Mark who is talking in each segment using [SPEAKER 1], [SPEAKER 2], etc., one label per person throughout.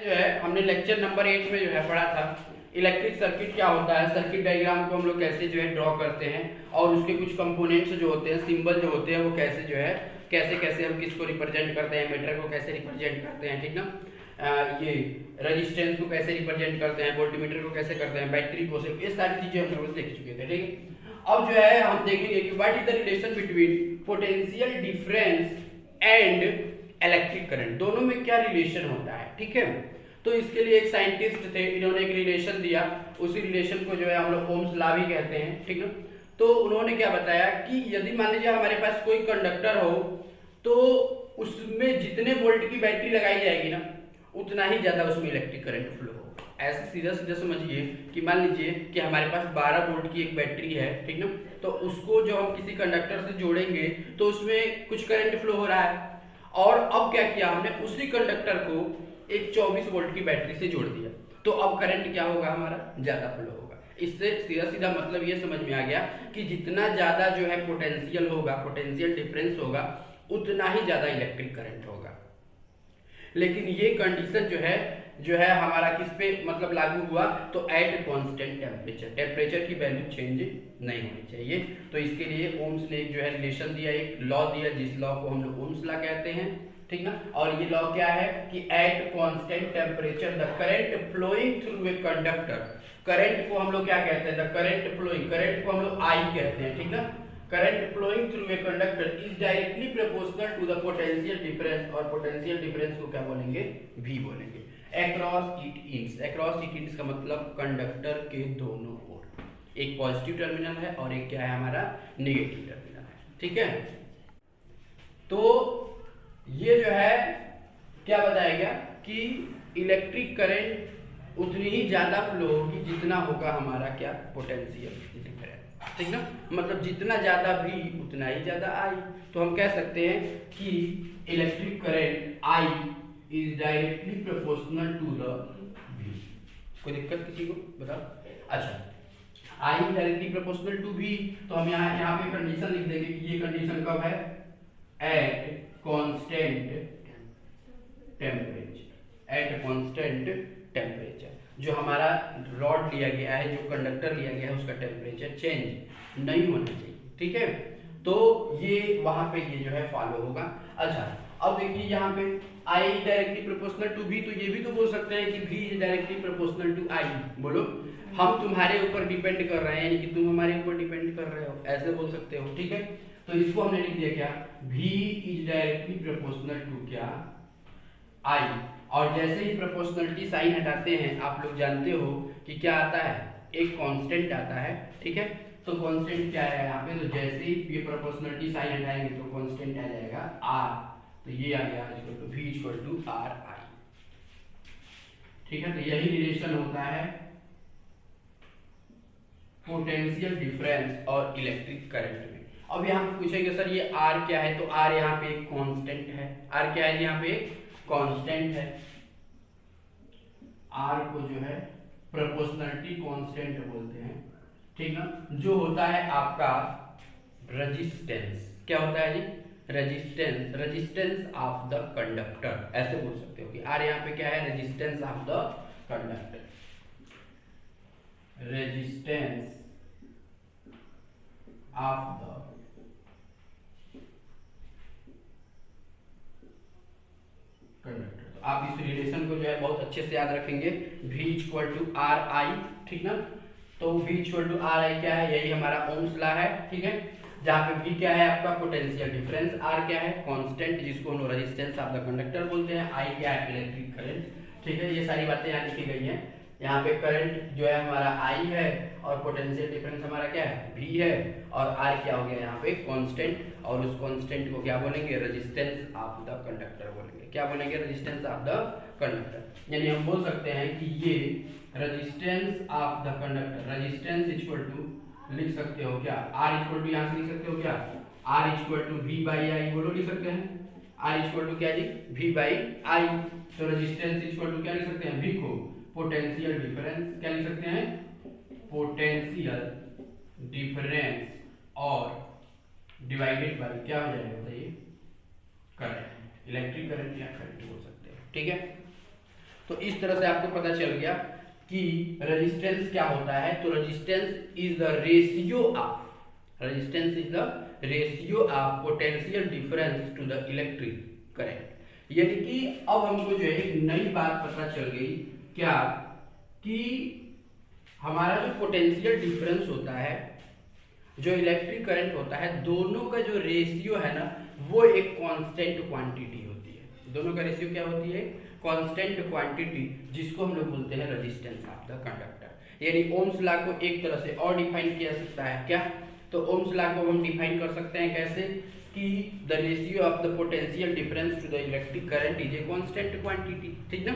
[SPEAKER 1] जो है हमने लेक्चर नंबर 8 में जो है पढ़ा था इलेक्ट्रिक सर्किट क्या होता है, सर्किट डायग्राम को हम लोग कैसे जो है ड्रॉ करते हैं और उसके कुछ कंपोनेंट्स जो होते हैं, सिंबल जो होते हैं वो कैसे जो है कैसे कैसे हम किसको रिप्रेजेंट करते हैं, मीटर को कैसे रिप्रेजेंट करते हैं, ठीक ना। ये रेजिस्टेंस को कैसे रिप्रेजेंट करते हैं, वोल्टमीटर को कैसे करते हैं, बैटरी को, ये सारी चीजें हम लोग देख चुके थे, ठीक है। अब जो है हम देखेंगे कि what is the relation between potential difference and electric current, दोनों में क्या रिलेशन होता है, ठीक है। तो इसके लिए एक साइंटिस्ट थे, इन्होंने एक रिलेशन दिया, उसी रिलेशन को जो है हम लोग ओम्स लॉ भी कहते हैं, ठीक ना। तो उन्होंने क्या बताया कि यदि मान लीजिए हमारे पास कोई कंडक्टर हो तो उसमें जितने वोल्ट की बैटरी लगाई जाएगी ना उतना ही ज्यादा उसमें इलेक्ट्रिक करंट फ्लो हो। ऐसे सीधा सीधा समझिए कि मान लीजिए कि हमारे पास 12 वोल्ट की एक बैटरी है, ठीक ना। तो उसको जो हम किसी कंडक्टर से जोड़ेंगे तो उसमें कुछ करंट फ्लो हो रहा है, और अब क्या किया हमने, उसी कंडक्टर को एक 24 वोल्ट की बैटरी से जोड़ दिया, तो अब करंट क्या होगा, हमारा ज्यादा फ्लो होगा। इससे सीधा सीधा मतलब ये समझ में आ गया कि जितना ज्यादा जो है पोटेंशियल होगा, पोटेंशियल डिफरेंस होगा, उतना ही ज्यादा इलेक्ट्रिक करंट होगा। लेकिन ये कंडीशन जो है हमारा किस पे मतलब लागू हुआ, तो एट कांस्टेंट टेम्परेचर, टेम्परेचर की वैल्यू चेंज नहीं होनी चाहिए। तो इसके लिए ओम्स ने एक जो है रिलेशन दिया, एक लॉ दिया, जिस लॉ को हम लोग ओम्स लॉ कहते हैं, ठीक ना। और ये लॉ क्या है कि at constant temperature the current flowing through a conductor, current को हम लोग क्या कहते हैं, द करंट फ्लोइंग, करंट को हम लोग आई कहते हैं, ठीक ना। Current flowing through a conductor is directly proportional to the potential difference, और पोटेंशियल डिफरेंस को क्या बोलेंगे, V बोलेंगे। Across it ends, across it ends का मतलब कंडक्टर के दोनों ओर, एक पॉजिटिव टर्मिनल है और एक क्या है हमारा नेगेटिव टर्मिनल है, ठीक है। तो ये जो है क्या बताया गया कि इलेक्ट्रिक करंट उतनी ही ज्यादा फ्लो होगी जितना होगा हमारा क्या, पोटेंशियल डिफरेंस, ठीक ना। मतलब जितना ज्यादा V उतना ही ज्यादा I। तो हम कह सकते हैं कि electric current I is directly proportional to the V। कोई दिक्कत किसी को बताओ। अच्छा, I directly proportional to V, तो हम यहाँ पे कंडीशन लिख देंगे कि ये कंडीशन कब है, eight constant temperature, eight constant temperature. जो हमारा रॉड लिया गया है, जो कंडक्टर लिया गया है, उसका टेम्परेचर चेंज नहीं होना चाहिए, ठीक है। तो ये वहां पे ये जो है फॉलो होगा। अच्छा, अब देखिए यहाँ पे I directly proportional to V, तो ये भी तो बोल सकते हैं कि V is directly proportional to I। बोलो, हम तुम्हारे ऊपर डिपेंड कर रहे हैं, यानी कि तुम हमारे ऊपर डिपेंड कर रहे हो, ऐसे बोल सकते हो, ठीक है। तो इसको हमने लिख दिया क्या, V is directly proportional to क्या, I। और जैसे ही प्रोपोर्शनलिटी साइन हटाते हैं, आप लोग जानते हो कि क्या आता है, एक कांस्टेंट आता है, ठीक है। तो कांस्टेंट क्या है यहाँ पे, तो जैसे ही ये प्रोपोर्शनलिटी साइन हटाएंगे तो कांस्टेंट आ जाएगा R, तो ये आ गया V equal to R I, ठीक है। तो यही रिलेशन होता है पोटेंशियल डिफरेंस और इलेक्ट्रिक करंट में। अब यहाँ पे पूछेंगे सर ये R क्या है, तो R यहाँ पे एक कांस्टेंट है, R क्या है यहाँ पे, कांस्टेंट है। R को जो है प्रोपोर्शनलिटी कांस्टेंट बोलते हैं, ठीक ना। जो होता है आपका रेजिस्टेंस, क्या होता है जी, resistance, resistance of the conductor, ऐसे बोल सकते हो कि R यहाँ पे क्या है, resistance of the conductor, resistance of the conductor. तो आप इस रिलेशन को जो है बहुत अच्छे से याद रखेंगे, V equal to R I, ठीक ना। तो V equal to R I क्या है, यही हमारा ओम्स लॉ है, ठीक है। जहाँ पे V क्या है आपका पोटेंशियल डिफरेंस, R क्या है कांस्टेंट जिसको हम रेजिस्टेंस ऑफ द कंडक्टर बोलते हैं, I क्या है इलेक्ट्रिक करंट, ठीक है। ये सारी बातें यहाँ लिखी गई हैं। यहाँ पे करंट जो है हमारा I है और पोटेंशियल डिफरेंस हमारा क्या है, V है, और R क्या हो गया यहाँ पे कांस्टेंट, और उस कांस्टेंट को क्या बोलेंगे, रेजिस्टेंस ऑफ द कंडक्टर बोलेंगे, क्या बोलेंगे, रेजिस्टेंस ऑफ द कंडक्टर। यानी हम बोल सकते हैं कि ये resistance of the conductor, resistance equal to लिख सकते हो क्या, R इक्वल टू यहाँ से लिख सकते हो क्या, R equal to V by I, बोलो लिख सकते हैं, R इक्वल टू क्या जी, V बाई आई। तो रेजिस्टेंस इक्वल टू क्या लिख सकते हैं, V को पोटेंशियल डिफरेंस, क्या लिख सकते हैं, पोटेंशियल डिफरेंस, और डिवाइडेड बाय क्या हो जाएगा बताइए, करंट, इलेक्ट्रिक करंट या करंट बोल सकते हैं, ठीक है। तो इस तरह से आपको पता चल गया कि रेजिस्टेंस क्या होता है। तो resistance is the ratio of potential difference to the electric current. यानी कि अब हमको जो है एक नई बात पता चल गई, क्या कि हमारा जो पोटेंशियल डिफरेंस होता है, जो इलेक्ट्रिक करंट होता है, दोनों का जो रेशियो है ना, वो एक कांस्टेंट क्वांटिटी होती है। दोनों का रेशियो क्या होती है? कांस्टेंट क्वांटिटी, जिसको हम लोग बोलते हैं रेजिस्टेंस ऑफ द कंडक्टर। यानी ओम्स लॉ को एक तरह से और डिफाइन किया सकता है क्या? तो ओम्स लॉ को हम डिफाइन कर सकते हैं कैसे कि the ratio of the potential difference to the electric current is a constant quantity. ठीक ना?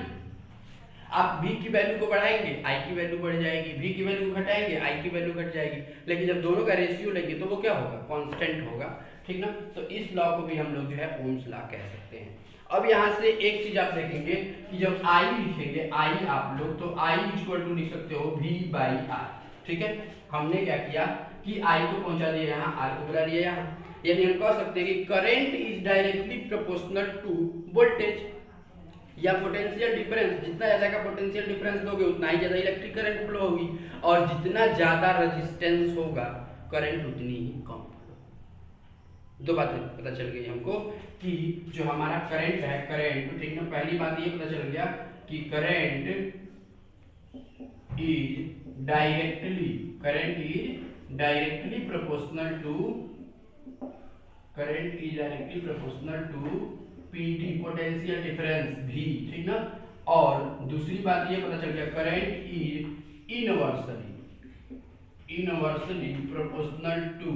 [SPEAKER 1] आप V की वैल्यू को बढ़ाएंगे, I की वैल्यू बढ़ जाएगी, V की वैल्यू घटाएंगे, I की वैल्यू घट जाएगी, लेकिन जब दोनों का रेशियो लेंगे तो वो क्या होगा? कांस्टेंट होगा। ठीक ना? तो इस लॉ को भी हम लोग जो है ओम्स लॉ कह सकते हैं। अब यहाँ से एक चीज आप देखेंगे कि जब I लिखेंगे, I आप लोग तो I इक्वल टू लिख सकते हो V बाई R। ठीक है, हमने क्या किया कि I को पहुंचा दिया यहाँ, R को बुला दिया यहाँ। यानी हम कह सकते हैं कि current is directly proportional to voltage या पोटेंशियल डिफरेंस। जितना ज्यादा का पोटेंशियल डिफरेंस दोगे उतना ही ज्यादा इलेक्ट्रिक करंट फ्लो होगी, और जितना ज्यादा रेजिस्टेंस होगा करंट उतनी ही कम फ्लो। दो बातें पता चल गई हमको कि जो हमारा करंट है, करंट, ठीक ना, पहली बात ये पता चल गया कि current is directly proportional to पीटी पोटेंशियल डिफरेंस भी। ठीक ना? और दूसरी बात ये पता चल गया current is inversely proportional to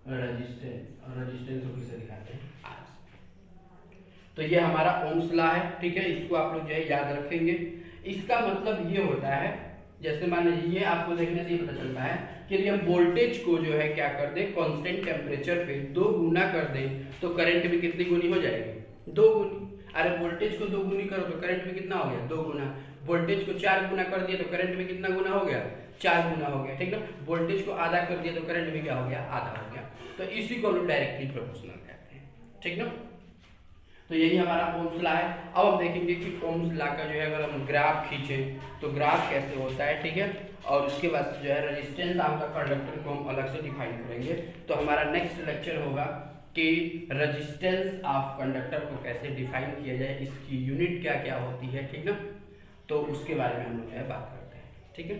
[SPEAKER 1] resistance. और रेजिस्टेंस को किसे दिखाते हैं? R। तो ये हमारा ओम्स लॉ है। ठीक है, इसको आप लोग जो है याद रखेंगे। इसका मतलब ये होता है, जैसे मान लीजिए आपको देखने से ये पता चलता है कि यदि हम वोल्टेज को जो है क्या कर दें, कांस्टेंट टेम्परेचर पे 2 गुना कर दें तो करंट भी कितनी गुनी हो जाएगी? 2 गुनी। अरे वोल्टेज को 2 गुनी करो तो करंट भी कितना हो गया? 2 गुना। वोल्टेज को 4 गुना कर दिया तो करंट भी कितना गुना हो गया? 4 गुना हो गया। ठीक ना? वोल्टेज को आधा कर दिया तो करंट भी क्या हो गया? आधा हो गया। तो इसी को हम डायरेक्टली प्रोपोर्शनल कहते हैं। ठीक ना? तो यही हमारा ओम्स लॉ है। अब हम देखेंगे कि ओम्स लॉ का जो है अगर हम ग्राफ खींचें तो ग्राफ कैसे होता है। ठीक है, और उसके बाद जो है रेजिस्टेंस ऑफ द कंडक्टर को हम अलग से डिफाइन करेंगे। तो हमारा नेक्स्ट लेक्चर होगा कि रेजिस्टेंस ऑफ कंडक्टर को कैसे डिफाइन किया जाए, इसकी यूनिट क्या क्या होती है। ठीक ना? तो उसके बारे में हम लोग बात करते हैं। ठीक है।